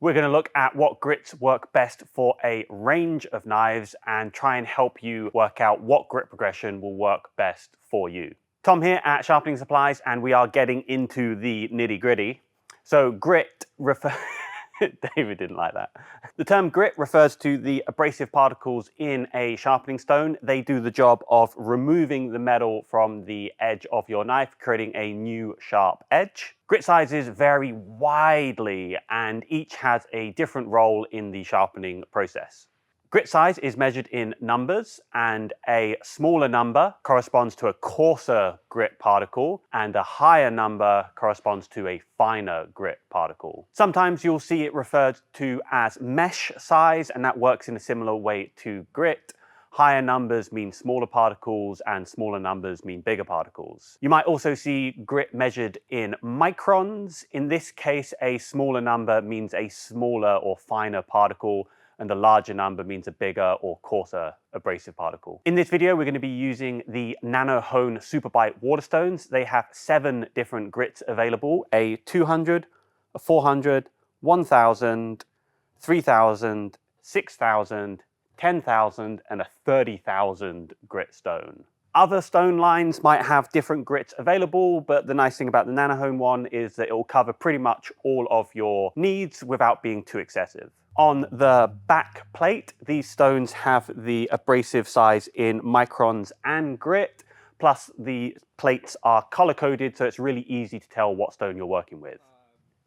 We're going to look at what grits work best for a range of knives and try and help you work out what grit progression will work best for you. Tom here at Sharpening Supplies, and we are getting into the nitty-gritty. So grit refers... David didn't like that. The term grit refers to the abrasive particles in a sharpening stone. They do the job of removing the metal from the edge of your knife, creating a new sharp edge. Grit sizes vary widely, and each has a different role in the sharpening process. Grit size is measured in numbers, and a smaller number corresponds to a coarser grit particle, and a higher number corresponds to a finer grit particle. Sometimes you'll see it referred to as mesh size, and that works in a similar way to grit. Higher numbers mean smaller particles, and smaller numbers mean bigger particles. You might also see grit measured in microns. In this case, a smaller number means a smaller or finer particle, and a larger number means a bigger or coarser abrasive particle. In this video, we're going to be using the Nanohone Superbite Waterstones. They have 7 different grits available: a 200, a 400, 1000, 3000, 6000, 10,000, and a 30,000 grit stone. Other stone lines might have different grits available, but the nice thing about the Nanohone one is that it will cover pretty much all of your needs without being too excessive. On the back plate, these stones have the abrasive size in microns and grit, plus the plates are color-coded, so it's really easy to tell what stone you're working with.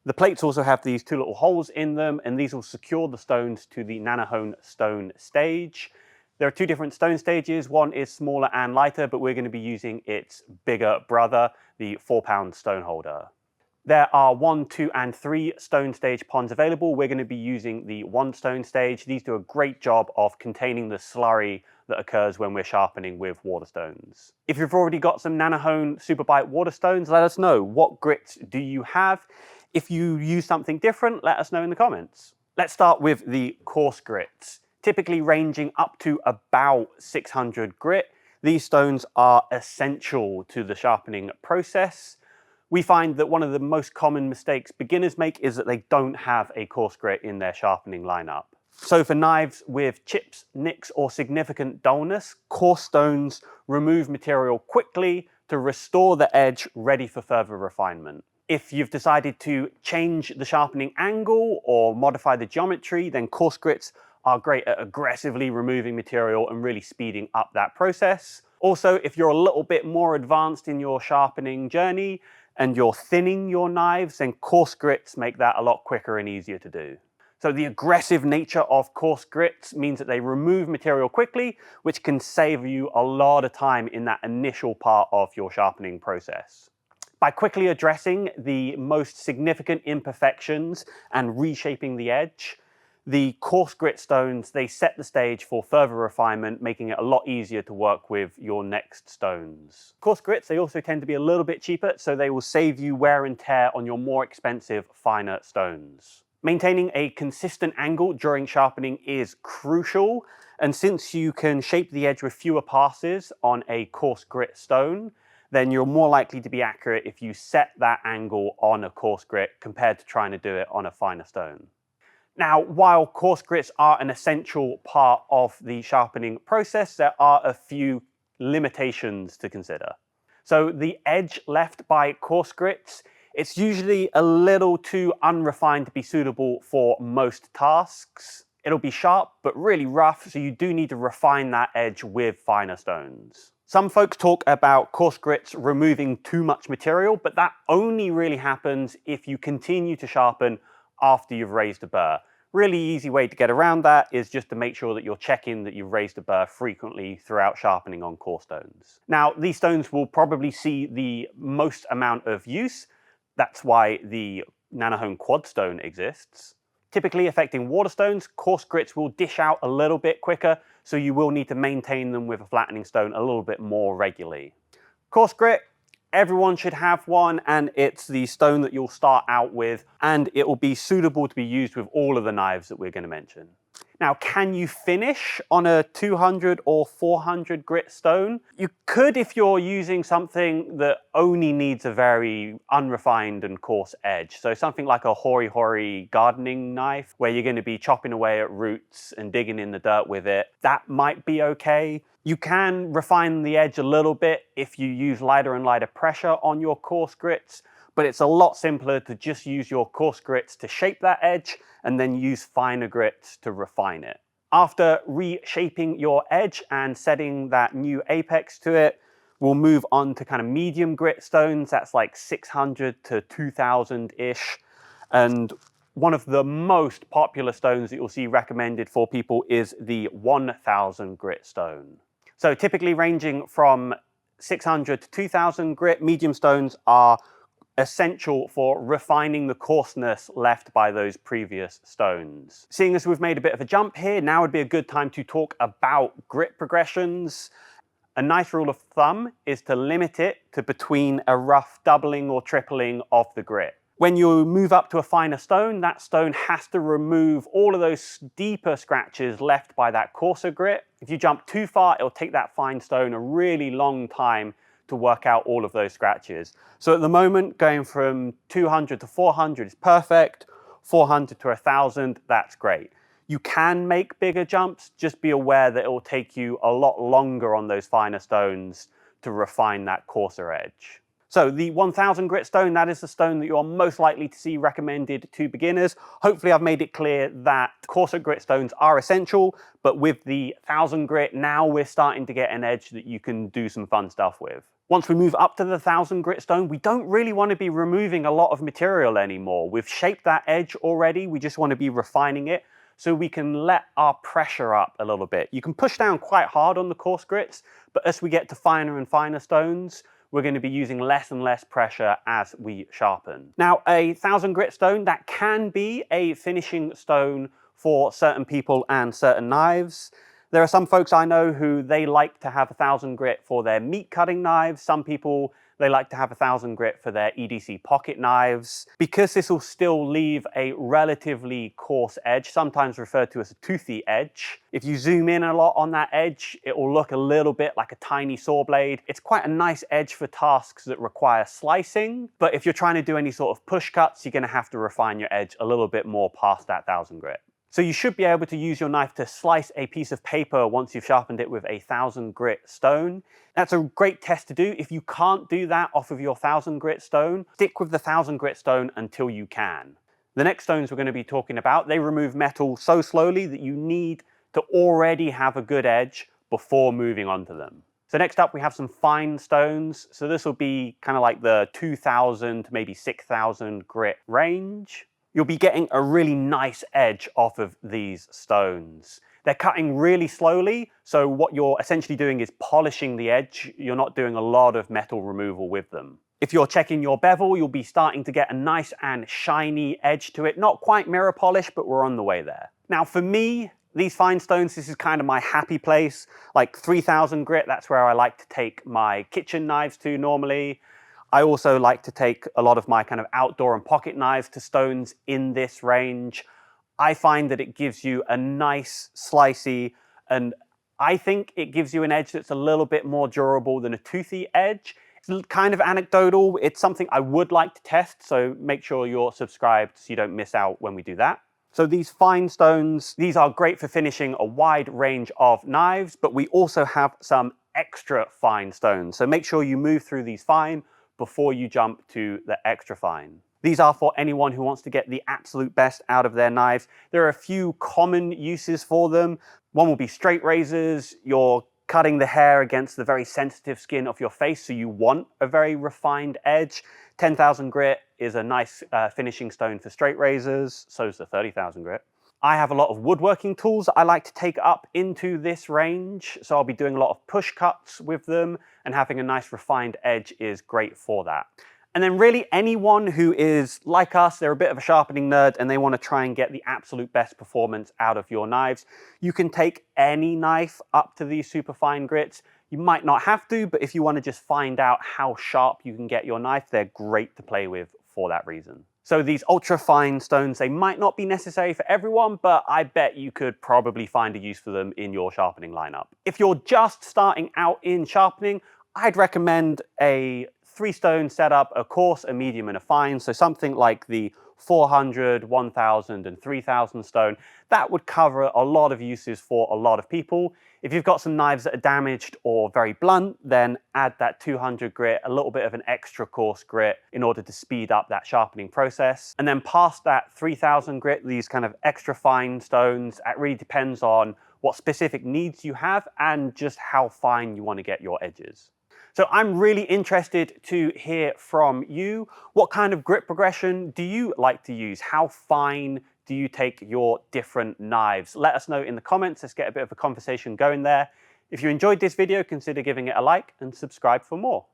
The plates also have these 2 little holes in them, and these will secure the stones to the Nanohone stone stage. There are 2 different stone stages. One is smaller and lighter, but we're going to be using its bigger brother, the 4-pound stone holder. There are 1, 2, and 3 stone stage ponds available. We're going to be using the 1 stone stage. These do a great job of containing the slurry that occurs when we're sharpening with Waterstones. If you've already got some Nanohone Superbite Waterstones, let us know. What grits do you have? If you use something different, let us know in the comments. Let's start with the coarse grits. Typically ranging up to about 600 grit. These stones are essential to the sharpening process. We find that one of the most common mistakes beginners make is that they don't have a coarse grit in their sharpening lineup. So for knives with chips, nicks, or significant dullness, coarse stones remove material quickly to restore the edge ready for further refinement. If you've decided to change the sharpening angle or modify the geometry, then coarse grits are great at aggressively removing material and really speeding up that process. Also, if you're a little bit more advanced in your sharpening journey and you're thinning your knives, then coarse grits make that a lot quicker and easier to do. So the aggressive nature of coarse grits means that they remove material quickly, which can save you a lot of time in that initial part of your sharpening process. By quickly addressing the most significant imperfections and reshaping the edge, the coarse grit stones, they set the stage for further refinement, making it a lot easier to work with your next stones. Coarse grits, they also tend to be a little bit cheaper, so they will save you wear and tear on your more expensive, finer stones. Maintaining a consistent angle during sharpening is crucial, and since you can shape the edge with fewer passes on a coarse grit stone, then you're more likely to be accurate if you set that angle on a coarse grit compared to trying to do it on a finer stone. Now, while coarse grits are an essential part of the sharpening process, there are a few limitations to consider. So the edge left by coarse grits, it's usually a little too unrefined to be suitable for most tasks. It'll be sharp, but really rough, so you do need to refine that edge with finer stones. Some folks talk about coarse grits removing too much material, but that only really happens if you continue to sharpen after you've raised a burr. Really easy way to get around that is just to make sure that you're checking that you've raised a burr frequently throughout sharpening on coarse stones. Now, these stones will probably see the most amount of use. That's why the Nanohone Quad Stone exists. Typically affecting Waterstones, coarse grits will dish out a little bit quicker, so you will need to maintain them with a flattening stone a little bit more regularly. Coarse grit, everyone should have one, and it's the stone that you'll start out with, and it will be suitable to be used with all of the knives that we're going to mention. Now, can you finish on a 200 or 400 grit stone? You could if you're using something that only needs a very unrefined and coarse edge. So something like a hori gardening knife, where you're going to be chopping away at roots and digging in the dirt with it. That might be okay. You can refine the edge a little bit if you use lighter and lighter pressure on your coarse grits, but it's a lot simpler to just use your coarse grits to shape that edge and then use finer grits to refine it. After reshaping your edge and setting that new apex to it, we'll move on to kind of medium grit stones. That's like 600 to 2000-ish. And one of the most popular stones that you'll see recommended for people is the 1000 grit stone. So typically ranging from 600 to 2000 grit, medium stones are essential for refining the coarseness left by those previous stones. Seeing as we've made a bit of a jump here, now would be a good time to talk about grit progressions. A nice rule of thumb is to limit it to between a rough doubling or tripling of the grit. When you move up to a finer stone, that stone has to remove all of those deeper scratches left by that coarser grit. If you jump too far, it'll take that fine stone a really long time to work out all of those scratches. So at the moment, going from 200 to 400 is perfect. 400 to 1000, that's great. You can make bigger jumps, just be aware that it will take you a lot longer on those finer stones to refine that coarser edge. So the 1000 grit stone, that is the stone that you're most likely to see recommended to beginners. Hopefully I've made it clear that coarser grit stones are essential, but with the 1000 grit, now we're starting to get an edge that you can do some fun stuff with. Once we move up to the 1000 grit stone, we don't really want to be removing a lot of material anymore. We've shaped that edge already, we just want to be refining it so we can let our pressure up a little bit. You can push down quite hard on the coarse grits, but as we get to finer and finer stones, we're going to be using less and less pressure as we sharpen. Now, a 1000 grit stone, that can be a finishing stone for certain people and certain knives. There are some folks I know who they like to have 1000 grit for their meat cutting knives. Some people, they like to have 1000 grit for their EDC pocket knives. Because this will still leave a relatively coarse edge, sometimes referred to as a toothy edge. If you zoom in a lot on that edge, it will look a little bit like a tiny saw blade. It's quite a nice edge for tasks that require slicing, but if you're trying to do any sort of push cuts, you're going to have to refine your edge a little bit more past that 1000 grit. So you should be able to use your knife to slice a piece of paper once you've sharpened it with a 1000 grit stone. That's a great test to do. If you can't do that off of your 1000 grit stone, stick with the 1000 grit stone until you can. The next stones we're going to be talking about, they remove metal so slowly that you need to already have a good edge before moving on to them. So next up we have some fine stones. So this will be kind of like the 2000 to maybe 6000 grit range. You'll be getting a really nice edge off of these stones. They're cutting really slowly, so what you're essentially doing is polishing the edge. You're not doing a lot of metal removal with them. If you're checking your bevel, you'll be starting to get a nice and shiny edge to it. Not quite mirror polish, but we're on the way there. Now for me, these fine stones, this is kind of my happy place. Like 3000 grit, that's where I like to take my kitchen knives to normally. I also like to take a lot of my kind of outdoor and pocket knives to stones in this range. I find that it gives you a nice slicey, and I think it gives you an edge that's a little bit more durable than a toothy edge. It's kind of anecdotal. It's something I would like to test, so make sure you're subscribed so you don't miss out when we do that. So these fine stones, these are great for finishing a wide range of knives, but we also have some extra fine stones. So make sure you move through these fine before you jump to the extra fine. These are for anyone who wants to get the absolute best out of their knives. There are a few common uses for them. One will be straight razors. You're cutting the hair against the very sensitive skin of your face, so you want a very refined edge. 10,000 grit is a nice finishing stone for straight razors, so is the 30,000 grit. I have a lot of woodworking tools I like to take up into this range, so I'll be doing a lot of push cuts with them, and having a nice refined edge is great for that. And then really anyone who is like us, they're a bit of a sharpening nerd and they want to try and get the absolute best performance out of your knives, you can take any knife up to these super fine grits. You might not have to, but if you want to just find out how sharp you can get your knife, they're great to play with for that reason. So these ultra fine stones, they might not be necessary for everyone, but I bet you could probably find a use for them in your sharpening lineup. If you're just starting out in sharpening, I'd recommend a 3-stone setup, a coarse, a medium, and a fine. So something like the 400, 1000, and 3000 stone. That would cover a lot of uses for a lot of people. If you've got some knives that are damaged or very blunt, then add that 200 grit, a little bit of an extra coarse grit in order to speed up that sharpening process. And then past that 3000 grit, these kind of extra fine stones, it really depends on what specific needs you have and just how fine you want to get your edges. So I'm really interested to hear from you. What kind of grip progression do you like to use? How fine do you take your different knives? Let us know in the comments. Let's get a bit of a conversation going there. If you enjoyed this video, consider giving it a like and subscribe for more.